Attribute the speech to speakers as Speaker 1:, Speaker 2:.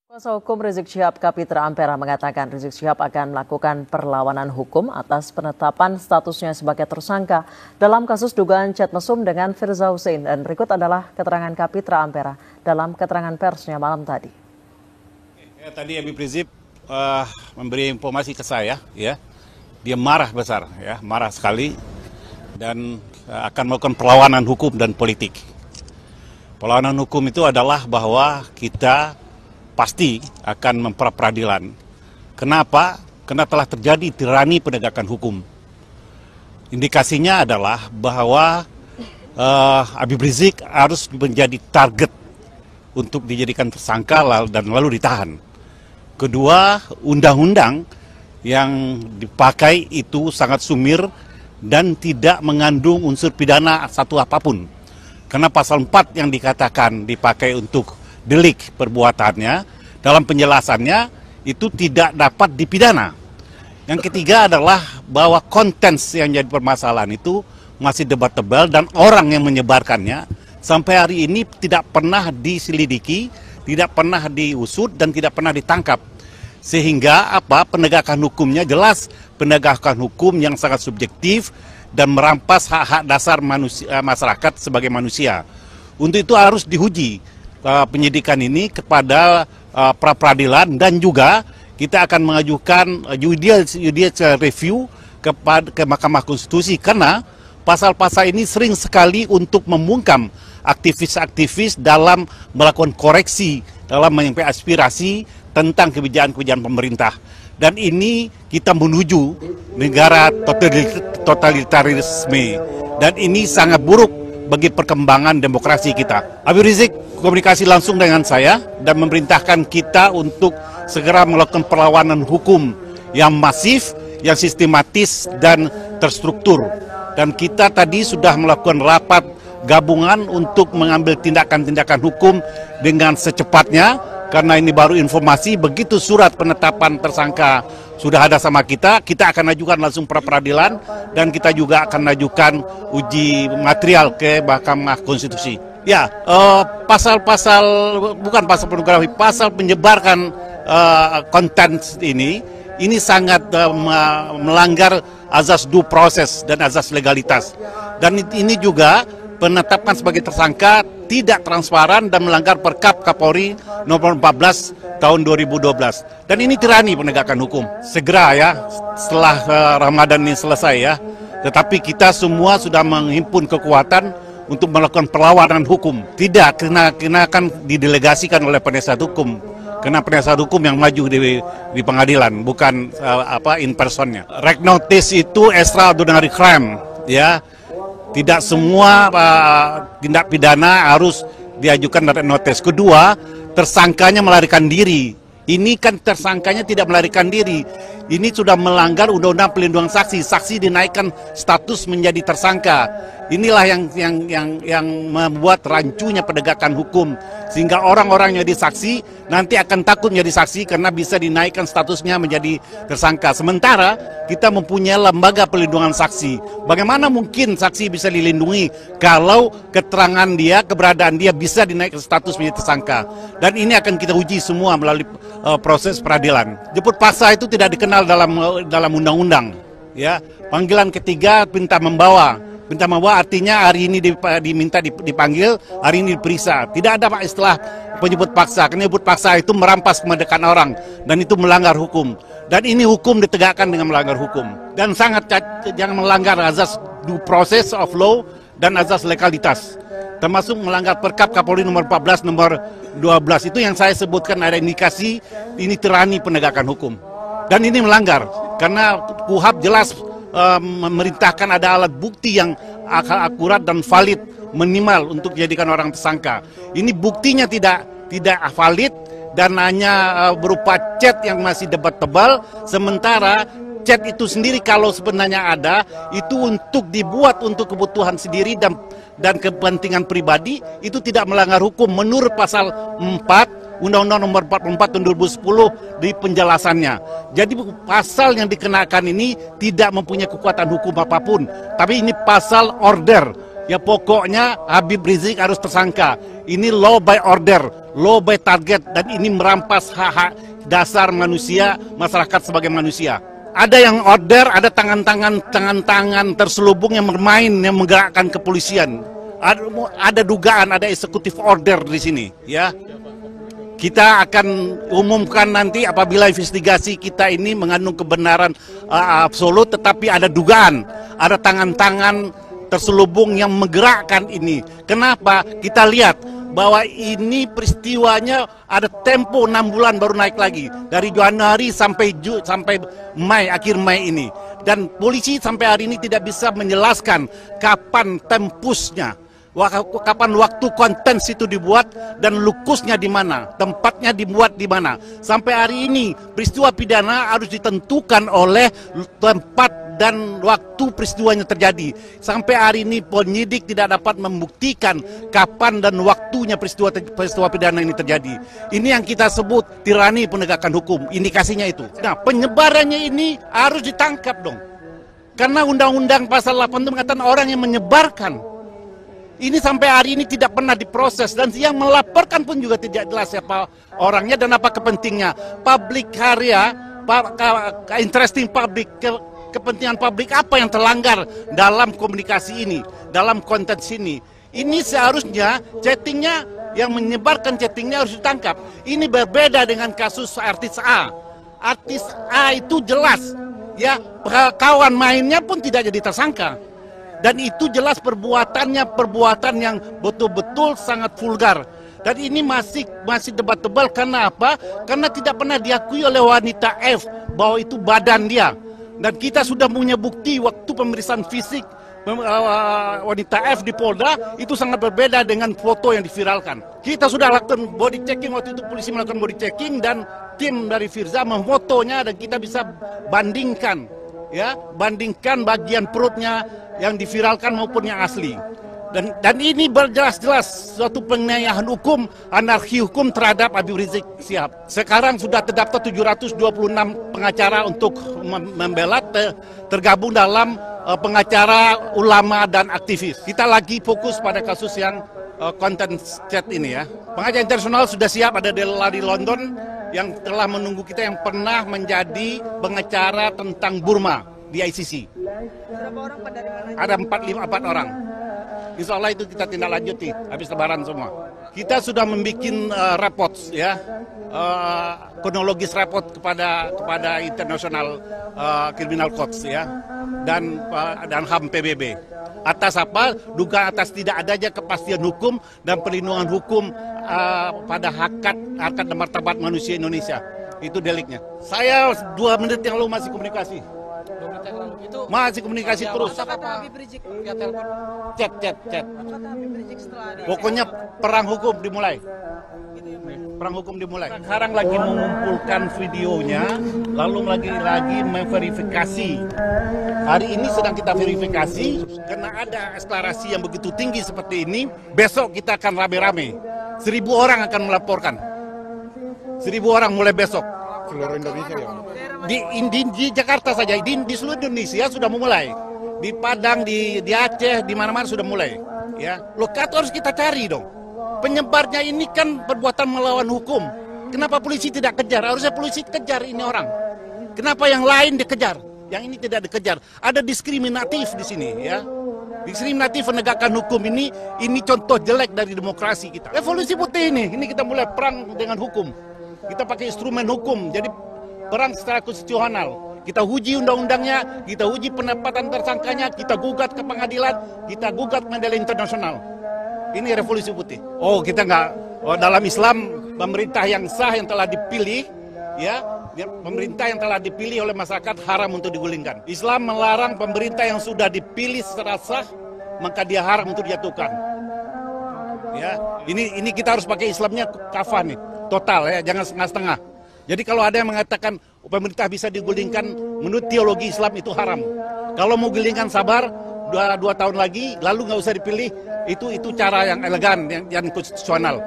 Speaker 1: Kuasa hukum Rizik Syihab Kapitra Ampera mengatakan Rizik Syihab akan melakukan perlawanan hukum atas penetapan statusnya sebagai tersangka dalam kasus dugaan chat mesum dengan Firza Husein, dan berikut adalah keterangan Kapitra Ampera dalam keterangan persnya malam tadi.
Speaker 2: Tadi Habib Rizik memberi informasi ke saya, ya, dia marah besar, ya, marah sekali, dan akan melakukan perlawanan hukum dan politik. Perlawanan hukum itu adalah bahwa kita pasti akan memperadilan. Kenapa? Karena telah terjadi tirani penegakan hukum. Indikasinya adalah bahwa Habib Rizik harus menjadi target untuk dijadikan tersangka dan lalu ditahan. Kedua, undang-undang yang dipakai itu sangat sumir dan tidak mengandung unsur pidana satu apapun. Karena pasal 4 yang dikatakan dipakai untuk delik perbuatannya, dalam penjelasannya itu tidak dapat dipidana. Yang ketiga adalah bahwa konten yang jadi permasalahan itu masih debatable dan orang yang menyebarkannya sampai hari ini tidak pernah diselidiki, tidak pernah diusut dan tidak pernah ditangkap. Sehingga penegakan hukumnya jelas penegakan hukum yang sangat subjektif dan merampas hak-hak dasar masyarakat sebagai manusia. Untuk itu harus diuji penyidikan ini kepada pra-peradilan, dan juga kita akan mengajukan judicial review ke Mahkamah Konstitusi karena pasal-pasal ini sering sekali untuk membungkam aktivis-aktivis dalam melakukan koreksi, dalam menyampaikan aspirasi tentang kebijakan-kebijakan pemerintah. Dan ini kita menuju negara totalitarisme, dan ini sangat buruk bagi perkembangan demokrasi kita. Habib Rizik komunikasi langsung dengan saya dan memerintahkan kita untuk segera melakukan perlawanan hukum yang masif, yang sistematis dan terstruktur. Dan kita tadi sudah melakukan rapat gabungan untuk mengambil tindakan-tindakan hukum dengan secepatnya, karena ini baru informasi. Begitu surat penetapan tersangka sudah ada sama kita akan ajukan langsung pra-peradilan, dan kita juga akan ajukan uji material ke Mahkamah Konstitusi. Ya, pasal-pasal, bukan pasal pornografi, pasal menyebarkan konten ini sangat melanggar azas due process dan azas legalitas. Dan ini juga penetapan sebagai tersangka tidak transparan dan melanggar Perkap Kapolri nomor 14 tahun 2012. Dan ini tirani penegakan hukum. Segera, ya, setelah Ramadan ini selesai, ya. Tetapi kita semua sudah menghimpun kekuatan untuk melakukan perlawanan hukum. Tidak, karena akan didelegasikan oleh penasihat hukum. Karena penasihat hukum yang maju di pengadilan, bukan in personnya. Rek notice itu extraordinary crime, ya. Tidak semua tindak pidana harus diajukan rek notice. Kedua, tersangkanya melarikan diri. Ini kan tersangkanya tidak melarikan diri. Ini sudah melanggar Undang-Undang Pelindungan Saksi. Saksi dinaikkan status menjadi tersangka. Inilah yang membuat rancunya penegakan hukum, sehingga orang-orang yang jadi saksi nanti akan takut menjadi saksi karena bisa dinaikkan statusnya menjadi tersangka. Sementara kita mempunyai lembaga pelindungan saksi. Bagaimana mungkin saksi bisa dilindungi kalau keterangan dia, keberadaan dia bisa dinaikkan status menjadi tersangka? Dan ini akan kita uji semua melalui proses peradilan. Jemput paksa itu tidak dikenal dalam undang-undang. Ya, panggilan ketiga perintah membawa. Perintah membawa artinya hari ini diminta dipanggil, hari ini diperiksa. Tidak ada istilah penjemput paksa. Karena penjemput paksa itu merampas kemerdekaan orang, dan itu melanggar hukum. Dan ini hukum ditegakkan dengan melanggar hukum. Dan sangat jangan melanggar azas due process of law dan azas legalitas. Termasuk melanggar Perkap Kapolri nomor 14, nomor 12. Itu yang saya sebutkan ada indikasi ini tirani penegakan hukum. Dan ini melanggar, karena KUHP jelas memerintahkan ada alat bukti yang akurat dan valid minimal untuk dijadikan orang tersangka. Ini buktinya tidak valid dan hanya berupa chat yang masih debatable, sementara chat itu sendiri kalau sebenarnya ada itu untuk dibuat untuk kebutuhan sendiri dan kepentingan pribadi, itu tidak melanggar hukum menurut pasal 4 Undang-Undang nomor 44 tahun 2010 di penjelasannya. Jadi pasal yang dikenakan ini tidak mempunyai kekuatan hukum apapun, tapi ini pasal order. Ya pokoknya Habib Rizik harus tersangka. Ini law by order. low by target, dan ini merampas hak-hak dasar manusia, masyarakat sebagai manusia. Ada yang order, ada tangan-tangan terselubung yang bermain, yang menggerakkan kepolisian. Ada dugaan, ada eksekutif order di sini, ya. Kita akan umumkan nanti apabila investigasi kita ini mengandung kebenaran absolut, tetapi ada dugaan, ada tangan-tangan terselubung yang menggerakkan ini. Kenapa? Kita lihat bahwa ini peristiwanya ada tempo 6 bulan baru naik lagi. Dari Januari sampai Mei, akhir Mei ini. Dan polisi sampai hari ini tidak bisa menjelaskan kapan tempusnya, kapan waktu konten itu dibuat dan lukusnya di mana, tempatnya dibuat di mana. Sampai hari ini peristiwa pidana harus ditentukan oleh tempat dan waktu peristiwanya terjadi. Sampai hari ini penyidik tidak dapat membuktikan kapan dan waktunya peristiwa pidana ini terjadi. Ini yang kita sebut tirani penegakan hukum. Indikasinya itu. Nah, penyebarannya ini harus ditangkap dong. Karena Undang-Undang Pasal 8 itu mengatakan orang yang menyebarkan. Ini sampai hari ini tidak pernah diproses, dan yang melaporkan pun juga tidak jelas siapa orangnya dan apa kepentingnya. Public area, interesting public, kepentingan publik apa yang terlanggar dalam komunikasi ini, dalam konten ini. Ini seharusnya chattingnya, yang menyebarkan chattingnya harus ditangkap. Ini berbeda dengan kasus artis A. Artis A itu jelas, ya, kawan mainnya pun tidak jadi tersangka. Dan itu jelas perbuatannya perbuatan yang betul-betul sangat vulgar. Dan ini masih debatable. Karena apa? Karena tidak pernah diakui oleh wanita F bahwa itu badan dia. Dan kita sudah punya bukti waktu pemeriksaan fisik wanita F di Polda itu sangat berbeda dengan foto yang diviralkan. Kita sudah lakukan body checking, waktu itu polisi melakukan body checking dan tim dari Firza memfotonya, dan kita bisa bandingkan, ya, bandingkan bagian perutnya yang diviralkan maupun yang asli. Dan ini berjelas-jelas suatu penganiayaan hukum, anarki hukum terhadap Habib Rizik Syihab. Sekarang sudah terdaftar 726 pengacara untuk membela, tergabung dalam pengacara ulama dan aktivis. Kita lagi fokus pada kasus yang konten chat ini, ya. Pengacara internasional sudah siap, ada di London yang telah menunggu kita, yang pernah menjadi pengacara tentang Burma di ICC.
Speaker 3: Berapa orang dari mana?
Speaker 2: Ada 4 orang. Insya Allah itu kita tindak lanjuti habis lebaran semua. Kita sudah membuat reports, ya, kronologis report kepada International Criminal Courts, ya, dan HAM PBB. Atas apa? Dugaan atas tidak adanya kepastian hukum dan perlindungan hukum pada harkat dan martabat manusia Indonesia. Itu deliknya. Saya 2 menit yang lalu masih komunikasi. Masih komunikasi terus.
Speaker 3: Kata Habib Rizik via telepon.
Speaker 2: Chat.
Speaker 3: Kata Habib Rizik setelah
Speaker 2: Pokoknya perang hukum dimulai. Perang hukum dimulai. Sekarang lagi mengumpulkan videonya, lalu lagi memverifikasi. Hari ini sedang kita verifikasi, karena ada eskalasi yang begitu tinggi seperti ini. Besok kita akan rame-rame. 1.000 orang akan melaporkan. 1.000 orang mulai besok.
Speaker 4: Seluruh Indonesia, ya?
Speaker 2: Di Jakarta saja, di seluruh Indonesia sudah mulai. Di Padang, di Aceh, di mana-mana sudah mulai. Ya, lokator harus kita cari dong. Penyebarnya ini kan perbuatan melawan hukum. Kenapa polisi tidak kejar? Harusnya polisi kejar ini orang. Kenapa yang lain dikejar? Yang ini tidak dikejar. Ada diskriminatif di sini, ya. Diskriminatif penegakan hukum ini contoh jelek dari demokrasi kita. Revolusi putih ini kita mulai perang dengan hukum. Kita pakai instrumen hukum, jadi perang secara konstitusional. Kita uji undang-undangnya, kita uji penempatan tersangkanya, kita gugat ke pengadilan, kita gugat pengadilan internasional. Ini revolusi putih. Oh, kita nggak, dalam Islam pemerintah yang sah yang telah dipilih, ya, pemerintah yang telah dipilih oleh masyarakat haram untuk digulingkan. Islam melarang pemerintah yang sudah dipilih secara sah, maka dia haram untuk dijatuhkan. Ya, ini kita harus pakai Islamnya kafah nih, total, ya, jangan setengah-setengah. Jadi kalau ada yang mengatakan pemerintah bisa digulingkan, menurut teologi Islam itu haram. Kalau mau gulingkan sabar, 2 tahun lagi, lalu nggak usah dipilih, itu cara yang elegan, yang konstitusional.